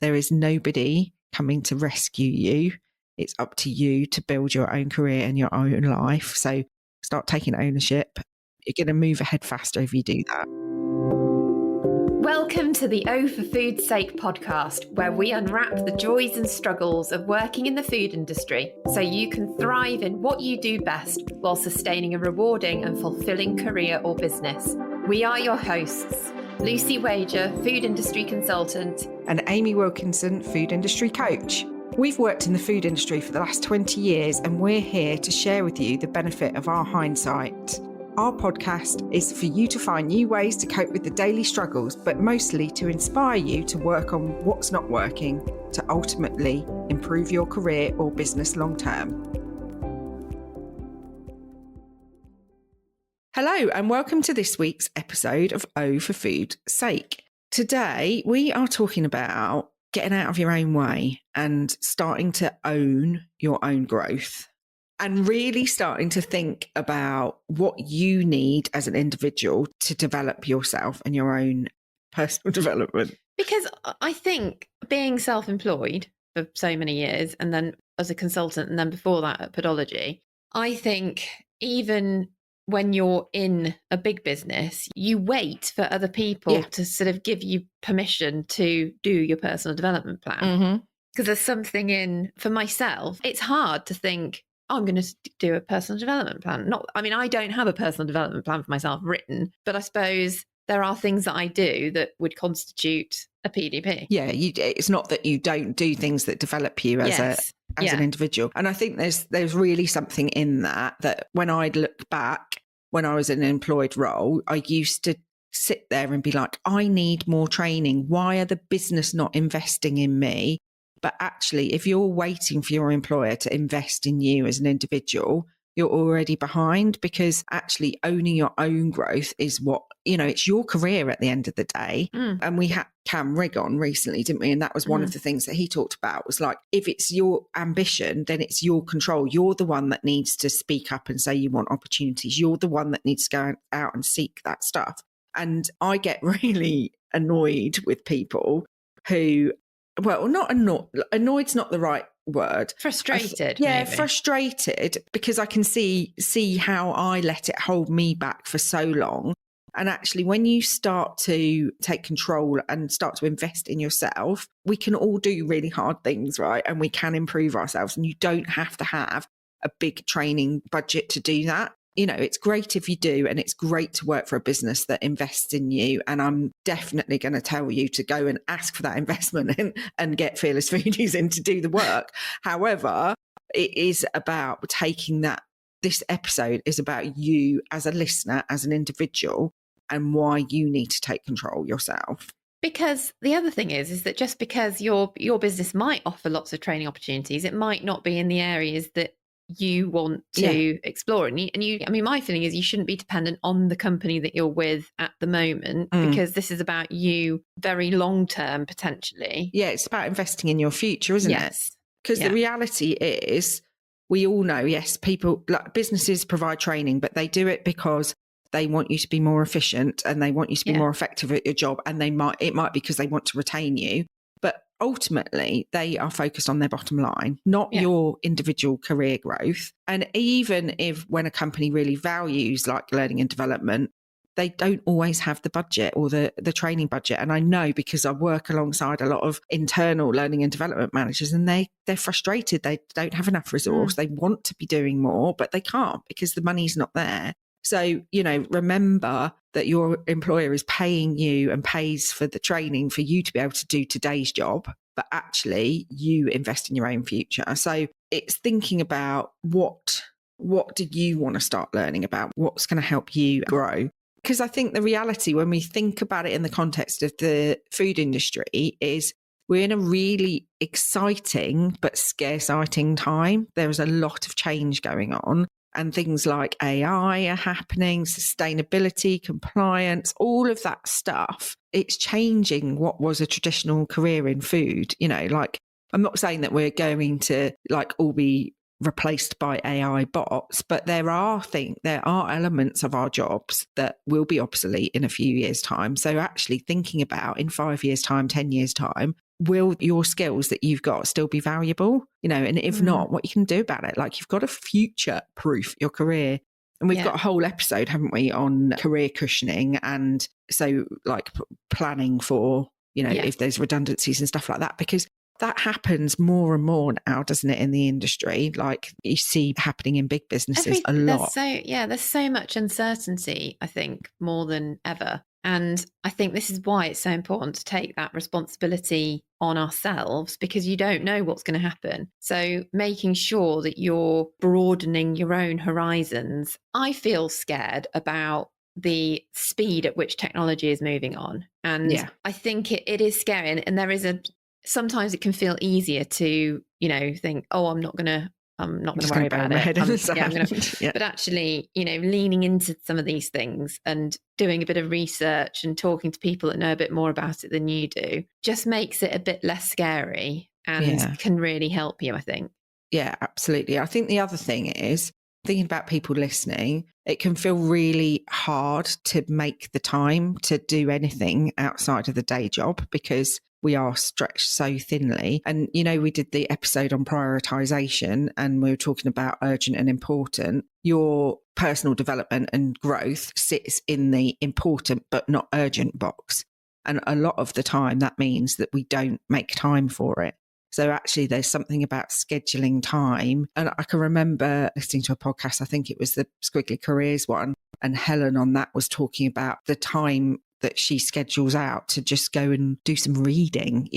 there is nobody coming to rescue you. It's up to you to build your own career and your own life. So start taking ownership. You're going to move ahead faster if you do that. Welcome to the O for Food's Sake podcast, where we unwrap the joys and struggles of working in the food industry so you can thrive in what you do best while sustaining a rewarding and fulfilling career or business. We are your hosts, Lucy Wager, food industry consultant, and Amy Wilkinson, food industry coach. We've worked in the food industry for the last 20 years, and we're here to share with you the benefit of our hindsight. Our podcast is for you to find new ways to cope with the daily struggles, but mostly to inspire you to work on what's not working to ultimately improve your career or business long term. Hello, and welcome to this week's episode of O for Food's Sake. Today, we are talking about getting out of your own way and starting to own your own growth. And really starting to think about what you need as an individual to develop yourself and your own personal development. Because I think being self-employed for so many years, and then as a consultant, and then before that at Podology, I think even when you're in a big business, you wait for other people to sort of give you permission to do your personal development plan. Because there's something in, for myself, it's hard to think, I'm going to do a personal development plan. I don't have a personal development plan for myself written, but I suppose there are things that I do that would constitute a PDP. Yeah, it's not that you don't do things that develop you as an individual. And I think there's really something in that when I'd look back, when I was in an employed role, I used to sit there and be like, I need more training. Why are the business not investing in me? But actually, if you're waiting for your employer to invest in you as an individual, you're already behind, because actually owning your own growth is what, it's your career at the end of the day. And we had Cam Rigg on recently, didn't we? And that was one of the things that he talked about, was like, if it's your ambition, then it's your control. You're the one that needs to speak up and say you want opportunities. You're the one that needs to go out and seek that stuff. And I get really annoyed with people who, well, not annoyed's not the right word. Frustrated. Maybe. Frustrated, because I can see how I let it hold me back for so long. And actually, when you start to take control and start to invest in yourself, we can all do really hard things, right? And we can improve ourselves. And you don't have to have a big training budget to do that. It's great if you do, and it's great to work for a business that invests in you. And I'm definitely going to tell you to go and ask for that investment and get Fearless Foodies in to do the work. However, it is about taking that. This episode is about you as a listener, as an individual, and why you need to take control yourself. Because the other thing is that just because your business might offer lots of training opportunities, it might not be in the areas that you want to explore. And my feeling is you shouldn't be dependent on the company that you're with at the moment, because this is about you very long term potentially. Yeah, it's about investing in your future, isn't it? Because the reality is, we all know, people, like businesses, provide training, but they do it because they want you to be more efficient and they want you to be more effective at your job, and it might be because they want to retain you. But ultimately, they are focused on their bottom line, not your individual career growth. And even if when a company really values like learning and development, they don't always have the budget or the training budget. And I know, because I work alongside a lot of internal learning and development managers, and they're frustrated. They don't have enough resource. They want to be doing more, but they can't because the money's not there. So, remember that your employer is paying you and pays for the training for you to be able to do today's job, but actually you invest in your own future. So it's thinking about what do you want to start learning about? What's going to help you grow? Because I think the reality, when we think about it in the context of the food industry, is we're in a really exciting but scarce-sighting time. There is a lot of change going on. And things like AI are happening, sustainability, compliance, all of that stuff. It's changing what was a traditional career in food. I'm not saying that we're going to all be replaced by AI bots, but there are elements of our jobs that will be obsolete in a few years' time. So actually thinking about, in 5 years' time, 10 years' time, will your skills that you've got still be valuable? And if not, what you can do about it? Like, you've got to future proof your career. And we've got a whole episode, haven't we, on career cushioning. And so like planning for, if there's redundancies and stuff like that, because that happens more and more now, doesn't it, in the industry? Like, you see happening in big businesses a lot. There's so much uncertainty, I think, more than ever. And I think this is why it's so important to take that responsibility on ourselves, because you don't know what's going to happen. So making sure that you're broadening your own horizons. I feel scared about the speed at which technology is moving on. And I think it is scary. And there is sometimes it can feel easier to, think, oh, I'm not going to worry about it. But actually, leaning into some of these things and doing a bit of research and talking to people that know a bit more about it than you do just makes it a bit less scary and can really help you, I think. Yeah, absolutely. I think the other thing is, thinking about people listening, it can feel really hard to make the time to do anything outside of the day job because we are stretched so thinly. And, we did the episode on prioritization and we were talking about urgent and important. Your personal development and growth sits in the important but not urgent box. And a lot of the time that means that we don't make time for it. So actually there's something about scheduling time. And I can remember listening to a podcast, I think it was the Squiggly Careers one, and Helen on that was talking about the time that she schedules out to just go and do some reading,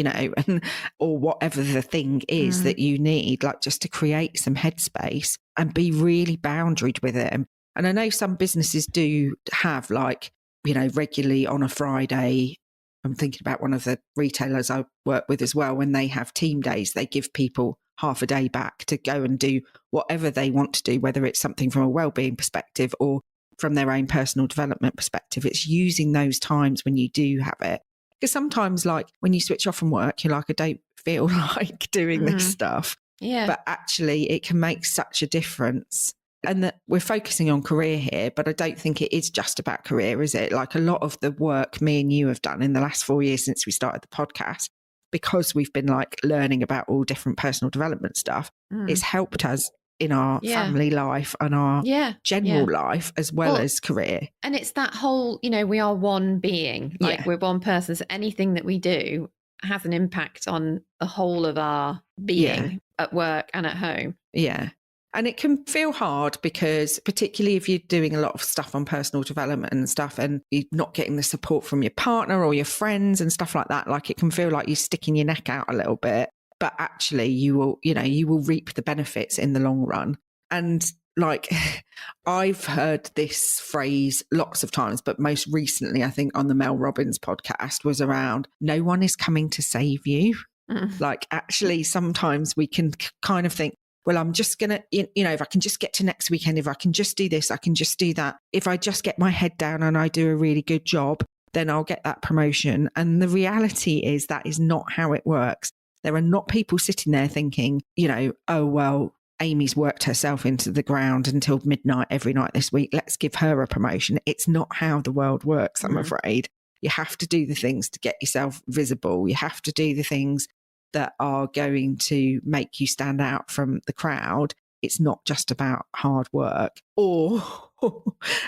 or whatever the thing is that you need, like just to create some headspace and be really boundaried with it. And I know some businesses do have regularly on a Friday. I'm thinking about one of the retailers I work with as well. When they have team days, they give people half a day back to go and do whatever they want to do, whether it's something from a wellbeing perspective or from their own personal development perspective. It's using those times when you do have it. Because sometimes, like, when you switch off from work, you're like, I don't feel like doing this stuff. Yeah. But actually, it can make such a difference. And that we're focusing on career here, but I don't think it is just about career, is it? Like, a lot of the work me and you have done in the last 4 years since we started the podcast, because we've been learning about all different personal development stuff, it's helped us in our family life and our general life as well as career. And it's that whole, we are one being, we're one person. So anything that we do has an impact on the whole of our being at work and at home. Yeah. And it can feel hard because, particularly if you're doing a lot of stuff on personal development and stuff and you're not getting the support from your partner or your friends and stuff like that, it can feel like you're sticking your neck out a little bit. But actually you will reap the benefits in the long run. And I've heard this phrase lots of times, but most recently, I think on the Mel Robbins podcast, was around, no one is coming to save you. Actually, sometimes we can kind of think, well, I'm just going to, if I can just get to next weekend, if I can just do this, I can just do that. If I just get my head down and I do a really good job, then I'll get that promotion. And the reality is that is not how it works. There are not people sitting there thinking, oh, well, Amy's worked herself into the ground until midnight every night this week. Let's give her a promotion. It's not how the world works, I'm afraid. You have to do the things to get yourself visible. You have to do the things that are going to make you stand out from the crowd. It's not just about hard work. Or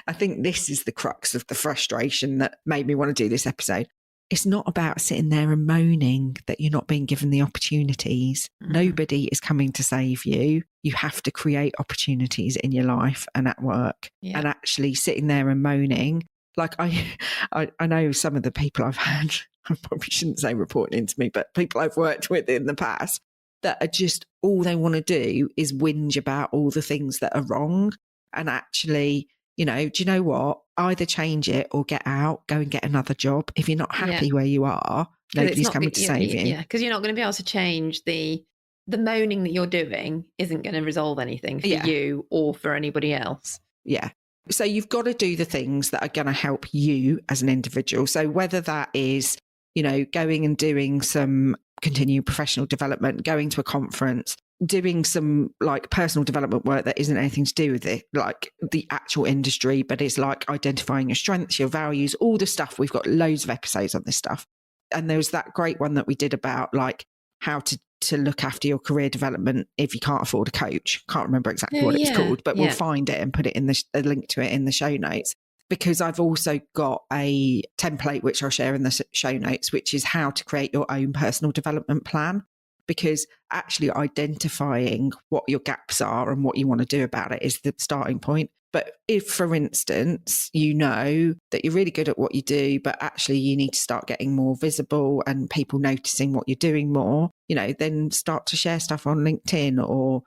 I think this is the crux of the frustration that made me want to do this episode. It's not about sitting there and moaning that you're not being given the opportunities. Nobody is coming to save you. You have to create opportunities in your life and at work. And actually sitting there and moaning, I know some of the people I've had, I probably shouldn't say reporting into me, but people I've worked with in the past that are just, all they want to do is whinge about all the things that are wrong. And actually, do you know what? Either change it or get out, go and get another job. If you're not happy where you are, nobody's coming to save you. Yeah, because you're not going to be able to change the moaning that you're doing isn't going to resolve anything for you or for anybody else. Yeah. So you've got to do the things that are going to help you as an individual. So whether that is, going and doing some continued professional development, going to a conference, doing some personal development work that isn't anything to do with it, the actual industry, but it's identifying your strengths, your values, all the stuff. We've got loads of episodes on this stuff. And there was that great one that we did about like how to look after your career development if you can't afford a coach. Can't remember exactly what it was called, but we'll find it and put it in a link to it in the show notes. Because I've also got a template, which I'll share in the show notes, which is how to create your own personal development plan. Because actually identifying what your gaps are and what you want to do about it is the starting point. But if, for instance, you know that you're really good at what you do, but actually you need to start getting more visible and people noticing what you're doing more, then start to share stuff on LinkedIn or,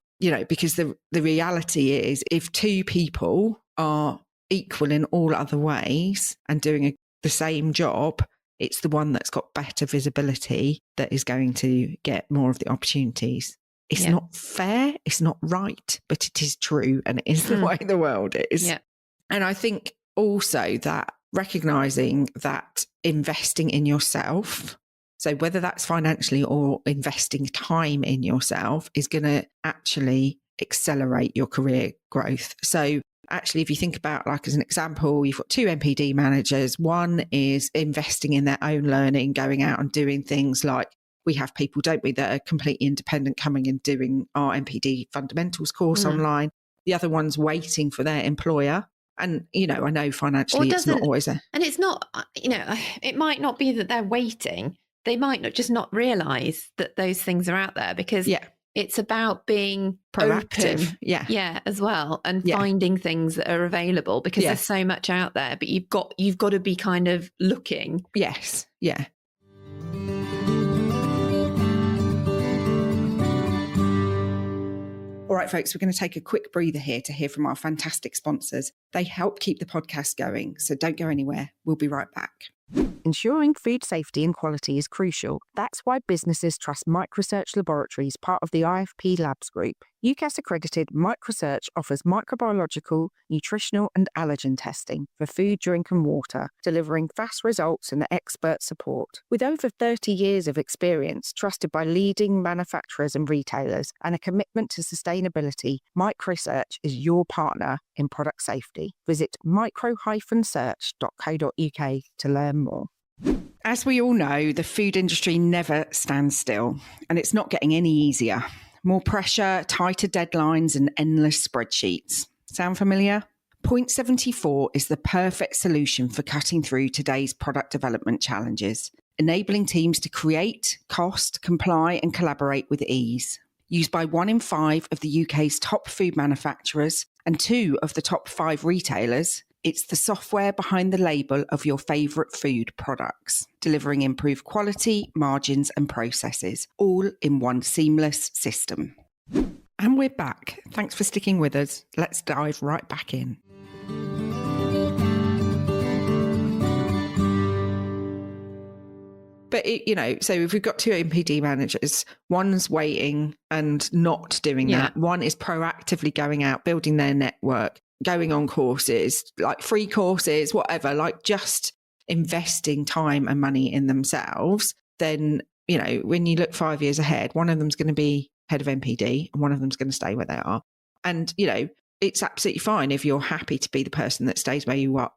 because the reality is if two people are equal in all other ways and doing the same job, it's the one that's got better visibility that is going to get more of the opportunities. It's not fair, it's not right, but it is true and it is the way the world is. Yeah. And I think also that recognizing that investing in yourself, so whether that's financially or investing time in yourself, is going to actually accelerate your career growth. So actually, if you think about, like, as an example, you've got two MPD managers. One is investing in their own learning, going out and doing things like we have people, don't we, that are completely independent coming and doing our MPD fundamentals course online. The other one's waiting for their employer. And, I know financially it's not always a... And it's not, it might not be that they're waiting. They might not realise that those things are out there because... It's about being proactive, open, as well, and finding things that are available because there's so much out there. But you've got to be kind of looking. Yes, yeah. All right, folks, we're going to take a quick breather here to hear from our fantastic sponsors. They help keep the podcast going, so don't go anywhere. We'll be right back. Ensuring food safety and quality is crucial. That's why businesses trust Microsearch Laboratories, part of the IFP Labs Group. UCAS-accredited Microsearch offers microbiological, nutritional and allergen testing for food, drink and water, delivering fast results and expert support. With over 30 years of experience, trusted by leading manufacturers and retailers, and a commitment to sustainability, Microsearch is your partner in product safety. Visit micro-search.co.uk to learn more. As we all know, the food industry never stands still, and it's not getting any easier. More pressure, tighter deadlines, and endless spreadsheets. Sound familiar? Point 74 is the perfect solution for cutting through today's product development challenges, enabling teams to create, cost, comply, and collaborate with ease. Used by 1 in 5 of the UK's top food manufacturers and 2 of the top 5 retailers, it's the software behind the label of your favourite food products, delivering improved quality, margins and processes, all in one seamless system. And we're back. Thanks for sticking with us. Let's dive right back in. But, so if we've got 2 MPD managers, one's waiting and not doing that. One is proactively going out, building their network, going on courses, like free courses, whatever, like just investing time and money in themselves. Then, when you look 5 years ahead, one of them's going to be head of MPD and one of them's going to stay where they are. And, it's absolutely fine if you're happy to be the person that stays where you are.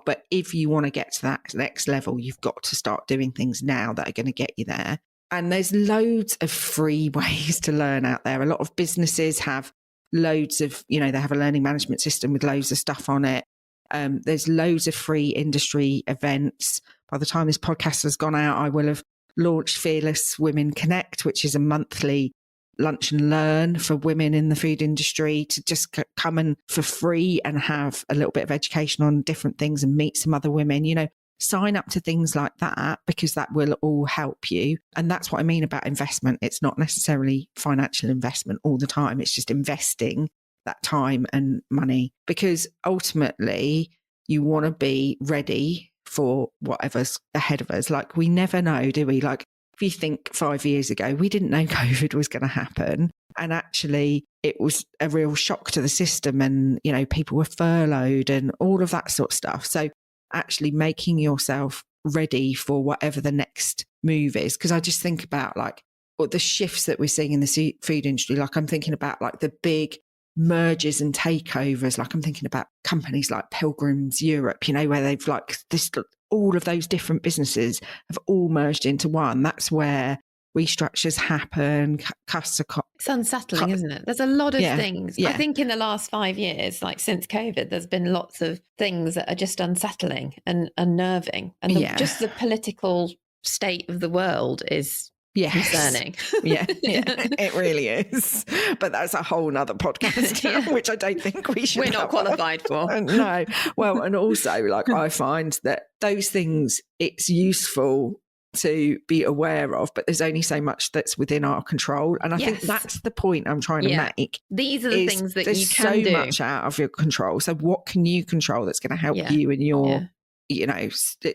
But if you want to get to that next level, you've got to start doing things now that are going to get you there. And there's loads of free ways to learn out there. A lot of businesses have loads of, they have a learning management system with loads of stuff on it. There's loads of free industry events. By the time this podcast has gone out, I will have launched Fearless Women Connect, which is a monthly lunch and learn for women in the food industry to just come and for free and have a little bit of education on different things and meet some other women. Sign up to things like that because that will all help you. And that's what I mean about investment. It's not necessarily financial investment all the time. It's just investing that time and money because ultimately you want to be ready for whatever's ahead of us. Like, we never know, do we? Like, if you think 5 years ago, we didn't know COVID was going to happen. And actually it was a real shock to the system and, people were furloughed and all of that sort of stuff. So actually making yourself ready for whatever the next move is. Because I just think about like the shifts that we're seeing in the food industry. Like I'm thinking about like the big mergers and takeovers. Like I'm thinking about companies like Pilgrims Europe, where they've like this all of those different businesses have all merged into one. That's where restructures happen. It's unsettling, isn't it? There's a lot of things. Yeah. I think in the last 5 years, like since COVID, there's been lots of things that are just unsettling and unnerving. And just the political state of the world is concerning. Yeah, it really is. But that's a whole nother podcast, which I don't think we should. We're not qualified for. No. Well, and also, like, I find that those things, it's useful to be aware of, but there's only so much that's within our control. And I think that's the point I'm trying to make. These are the things that you can do. There's so much out of your control. So what can you control that's going to help you in your, you know,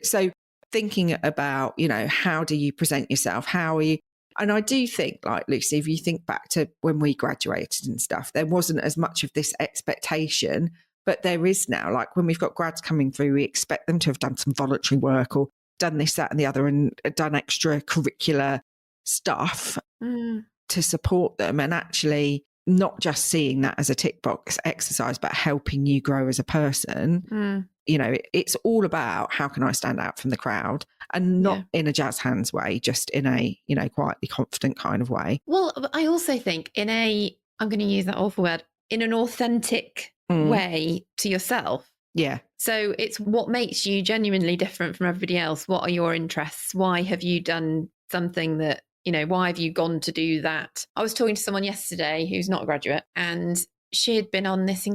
so thinking about, you know, how do you present yourself? How are you? And I do think, like, Lucy, if you think back to when we graduated and stuff, there wasn't as much of this expectation, but there is now. Like, when we've got grads coming through, we expect them to have done some voluntary work or done this, that and the other, and done extracurricular stuff to support them, and actually not just seeing that as a tick box exercise, but helping you grow as a person. You know, it's all about how can I stand out from the crowd, and not in a jazz hands way, just in a, you know, quietly confident kind of way. Well, I also think I'm going to use that awful word, in an authentic way to yourself. Yeah. So it's what makes you genuinely different from everybody else. What are your interests? Why have you done something that, you know, why have you gone to do that? I was talking to someone yesterday who's not a graduate, and she had been on this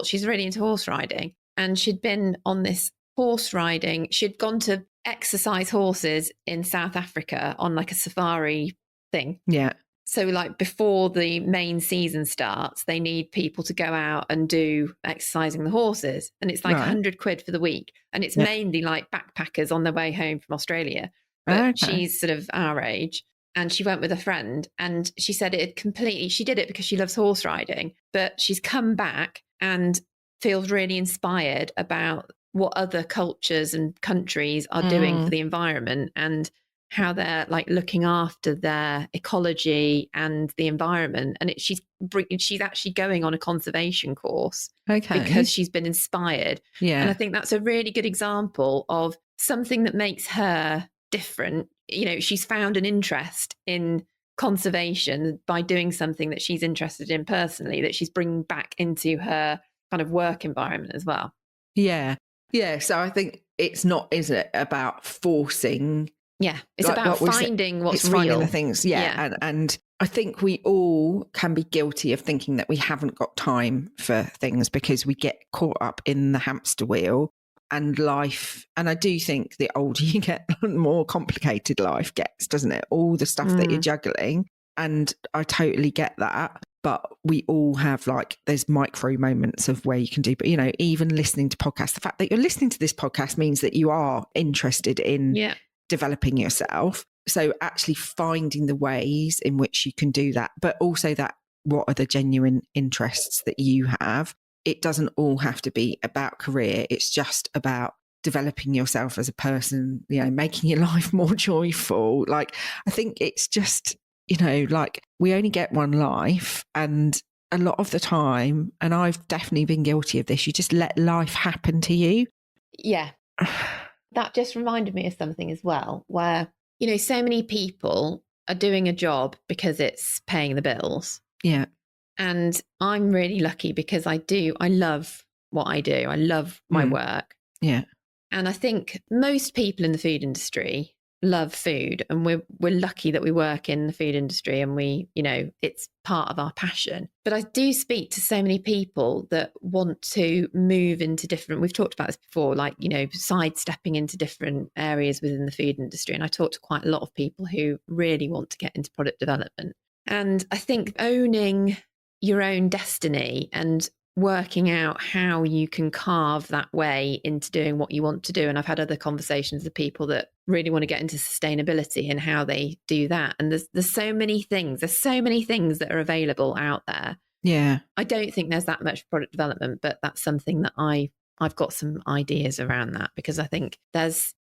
she's really into horse riding, and she'd been on this horse riding. She'd gone to exercise horses in South Africa on like a safari thing. Yeah. So like before the main season starts, they need people to go out and do exercising the horses. And it's like £100 for the week. And it's mainly like backpackers on their way home from Australia. But she's sort of our age. And she went with a friend, and she said she did it because she loves horse riding, but she's come back and feels really inspired about what other cultures and countries are doing for the environment, and how they're like looking after their ecology and the environment. And she's actually going on a conservation course because she's been inspired. Yeah. And I think that's a really good example of something that makes her different. You know, she's found an interest in conservation by doing something that she's interested in personally, that she's bringing back into her kind of work environment as well. Yeah. Yeah. So I think it's not, is it, about forcing. Yeah, it's like about finding what's real. Finding the things, and I think we all can be guilty of thinking that we haven't got time for things because we get caught up in the hamster wheel and life. And I do think the older you get, the more complicated life gets, doesn't it? All the stuff that you're juggling. And I totally get that. But we all have, like, there's micro moments of where you can do, but, you know, even listening to podcasts, the fact that you're listening to this podcast means that you are interested in developing yourself. So actually finding the ways in which you can do that, but also that what are the genuine interests that you have. It doesn't all have to be about career. It's just about developing yourself as a person, you know, making your life more joyful. Like, I think it's just, you know, like, we only get one life, and a lot of the time, and I've definitely been guilty of this, you just let life happen to you. Yeah. That just reminded me of something as well, where, you know, so many people are doing a job because it's paying the bills. Yeah. And I'm really lucky because I love what I do. I love my work. Yeah. And I think most people in the food industry love food, and we're lucky that we work in the food industry, and we, you know, it's part of our passion. But I do speak to so many people that want to move into different, we've talked about this before, like, you know, sidestepping into different areas within the food industry. And I talk to quite a lot of people who really want to get into product development. And I think owning your own destiny and working out how you can carve that way into doing what you want to do. And I've had other conversations with people that really want to get into sustainability and how they do that. And there's so many things. There's so many things that are available out there. Yeah. I don't think there's that much product development, but that's something that I've got some ideas around that, because I think there's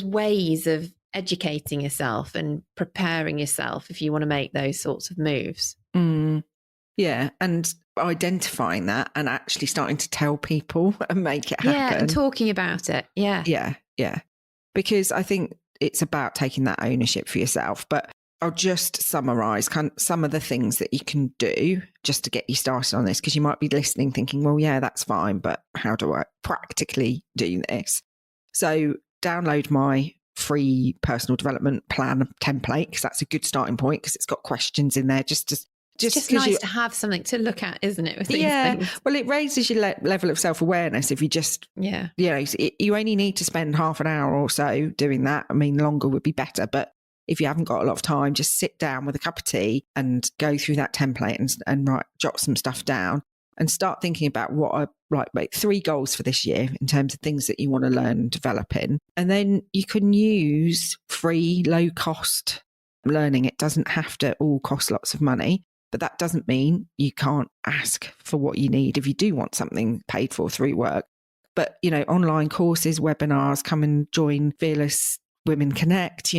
ways of educating yourself and preparing yourself if you want to make those sorts of moves. Yeah, and identifying that and actually starting to tell people and make it happen. Yeah, and talking about it. Yeah. Yeah, Yeah. Because I think it's about taking that ownership for yourself. But I'll just summarize some of the things that you can do just to get you started on this, because you might be listening thinking, well, yeah, that's fine, but how do I practically do this? So download my free personal development plan template, because that's a good starting point, because it's got questions in there it's just nice to have something to look at, isn't it? With these things. Well, it raises your level of self-awareness if you just, you only need to spend half an hour or so doing that. I mean, longer would be better, but if you haven't got a lot of time, just sit down with a cup of tea and go through that template and jot some stuff down and start thinking about what are like 3 goals for this year in terms of things that you want to learn and develop in. And then you can use free, low cost learning. It doesn't have to all cost lots of money, but that doesn't mean you can't ask for what you need if you do want something paid for through work. But, online courses, webinars, come and join Fearless Women Connect,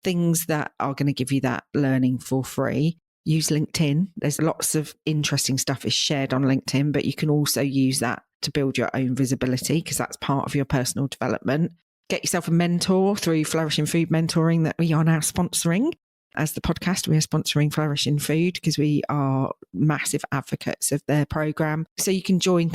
things that are going to give you that learning for free. Use LinkedIn. There's lots of interesting stuff is shared on LinkedIn, but you can also use that to build your own visibility, because that's part of your personal development. Get yourself a mentor through Flourishing Food Mentoring that we are now sponsoring. As the podcast, we are sponsoring Flourishing Food because we are massive advocates of their program. So you can join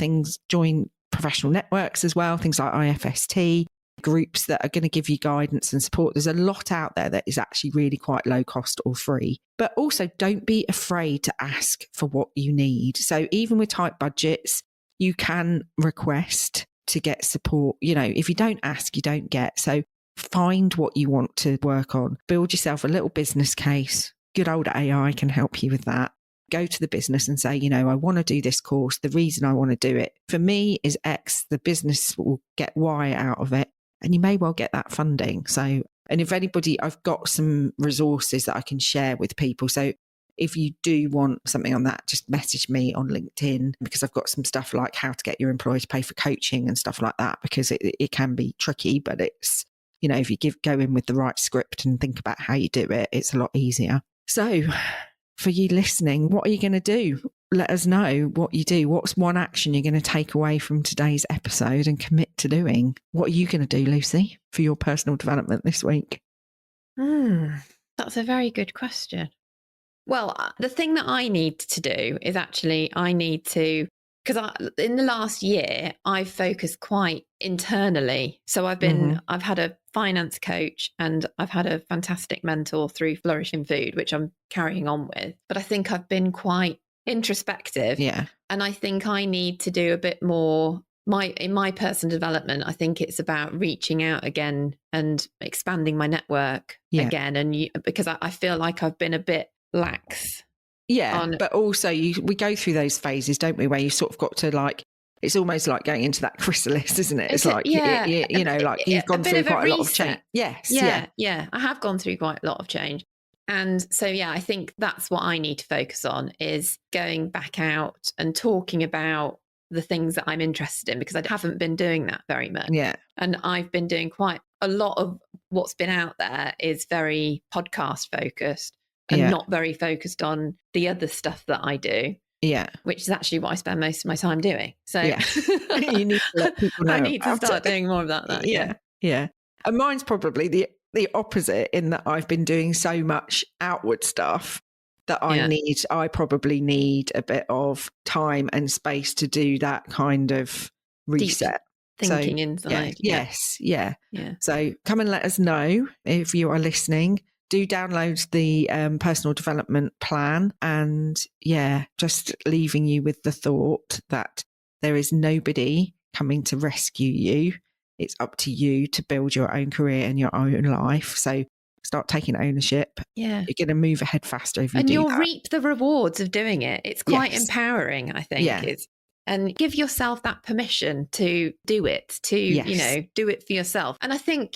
professional networks as well, things like IFST, groups that are going to give you guidance and support. There's a lot out there that is actually really quite low cost or free. But also don't be afraid to ask for what you need. So even with tight budgets, you can request to get support. If you don't ask, you don't get. So find what you want to work on. Build yourself a little business case. Good old AI can help you with that. Go to the business and say, I want to do this course. The reason I want to do it for me is X. The business will get Y out of it. And you may well get that funding. So, and if anybody, I've got some resources that I can share with people. So if you do want something on that, just message me on LinkedIn, because I've got some stuff like how to get your employer to pay for coaching and stuff like that, because it can be tricky, but it's, if you go in with the right script and think about how you do it, it's a lot easier. So for you listening, what are you going to do? Let us know what you do. What's one action you're going to take away from today's episode and commit to doing? What are you going to do, Lucy, for your personal development this week? That's a very good question. Well, the thing that I need to do is because in the last year, I've focused quite internally. So I've had a finance coach and I've had a fantastic mentor through Flourishing Food, which I'm carrying on with. But I think I've been quite introspective. Yeah. And I think I need to do a bit more in my personal development. I think it's about reaching out again and expanding my network again. And because I feel like I've been a bit lax. Yeah. But also we go through those phases, don't we? Where you sort of got to it's almost like going into that chrysalis, isn't it? It's like, you've gone through quite a lot of change. Yes. Yeah. I have gone through quite a lot of change. And so, I think that's what I need to focus on, is going back out and talking about the things that I'm interested in, because I haven't been doing that very much. Yeah. And I've been doing quite a lot of what's been out there is very podcast focused and not very focused on the other stuff that I do. Yeah. Which is actually what I spend most of my time doing. So you need to let people know. I need to start doing more of that. Yeah. And mine's probably the opposite, in that I've been doing so much outward stuff that I probably need a bit of time and space to do that kind of reset. Deep thinking inside. Yes. So come and let us know if you are listening. Do download the personal development plan, and just leaving you with the thought that there is nobody coming to rescue you. It's up to you to build your own career and your own life. So start taking ownership. Yeah. You're going to move ahead faster if you do that. And you'll reap the rewards of doing it. It's quite empowering, I think. Yeah. And give yourself that permission to do it, do it for yourself. And I think,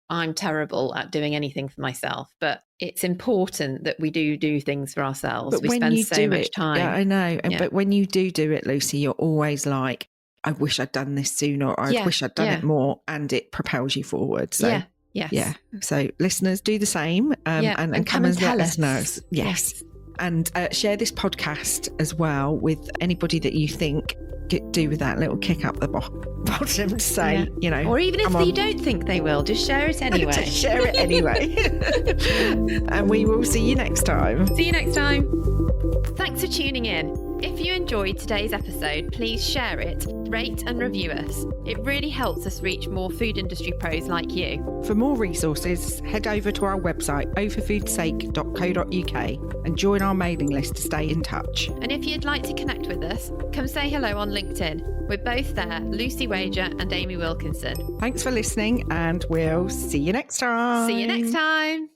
I'm terrible at doing anything for myself, but it's important that we do things for ourselves. We spend so much time. Yeah, I know. Yeah. But when you do it, Lucy, you're always like, I wish I'd done this sooner, or I wish I'd done it more, and it propels you forward. So, Yes. So listeners, do the same and come and let us know. Yes. And share this podcast as well with anybody that you think could do with that little kick up the bottom to say, you know. Or even if you don't think they will, just share it anyway. Just share it anyway. And we will see you next time. See you next time. Thanks for tuning in. If you enjoyed today's episode, please share it, rate and review us. It really helps us reach more food industry pros like you. For more resources, head over to our website, overfoodsake.co.uk, and join our mailing list to stay in touch. And if you'd like to connect with us, come say hello on LinkedIn. We're both there, Lucy Wager and Amy Wilkinson. Thanks for listening, and we'll see you next time. See you next time.